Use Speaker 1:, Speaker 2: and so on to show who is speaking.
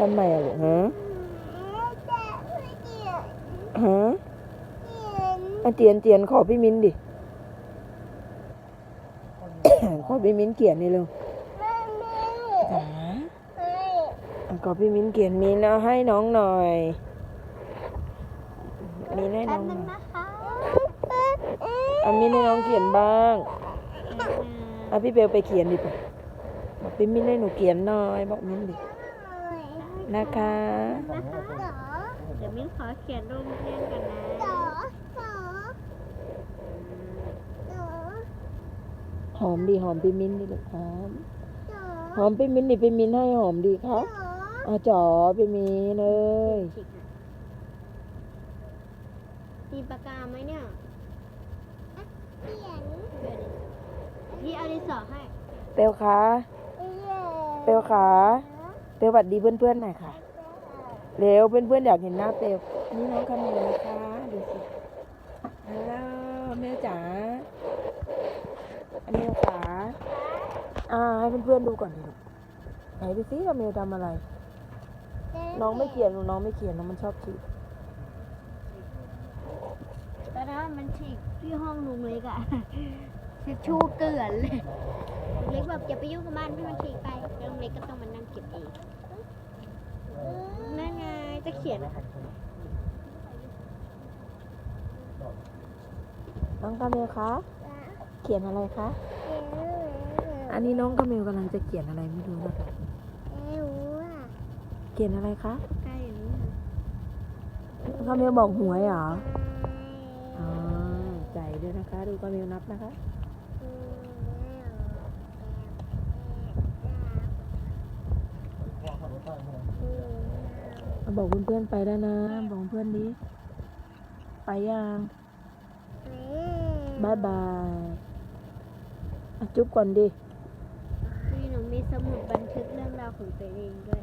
Speaker 1: ทำไมอะลูกฮะฮะเตียนขอพี่มิ้นดิ ขอพี่มิ้นเขียนนี่เร็วจ๋าขอพี่มิ้นเขียนมิ้นเอาให้น้องหน่อยมิ้นให้น้องหน่อยเอามิ้นให้น้องเขียนบ้างเอาพี่เบลไปเขียนดิป่ะบอกพี่มิ้นให้หนูเขียนหน่อยบอกมิ้นดินะคะ
Speaker 2: เดี๋ยวมิ้นขอเขียนรูปเล่นกันนะ
Speaker 1: หอมดีหอมพี่มิ้นดิลูกหอมพี่มิ้นดิพี่มิ้นให้หอมดีครับจ๋อพี่มิ้นเลย
Speaker 2: มีปากกาไหมเนี่ยเขียนพี่เอาดินสอให้
Speaker 1: เปลขาเปลขาเปลสวัสดีเพื่อนๆหน่อยค่ะเร็วเพื่อนๆอยากเห็นหน้าเปลนี่น้องคำเมลนะคะดูสิฮัลโหลเมลจ๋าเมลขาให้เพื่อนๆดูก่อนดิลูกไหนดูสิเมลทำอะไรน้องไม่เขียนน้องไม่เขียนน้องมันชอบขีด
Speaker 2: ตอนนั้นมันฉีกที่ห้องลุงเล็กอะทิชชู่เกลื่อนเลยลุงเล็กแบบอย่าไปยุ่งกับมันให้มันฉีกไปแล้วลุงเล็กก็ต้องมานั่งเก็บเองนั่นไงจะเขียน
Speaker 1: น้องคาเมลคะเขียนอะไรคะอันนี้น้องคาเมลกำลังจะเขียนอะไรไม่รู้นะคะเขียนอะไรคะ
Speaker 2: ใกล้อย่างนี้
Speaker 1: คาเมลบอกหวยเหรอใจด้วยนะคะดูคาเมลนับนะคะบอกเพื่อนๆไปแล้วนะบอกเพื่อนดิไปยังบายบายจุ๊บก่อนดิ
Speaker 2: นี่หนูมีสมุดบันทึกเรื่องราวของตัวเองด้วย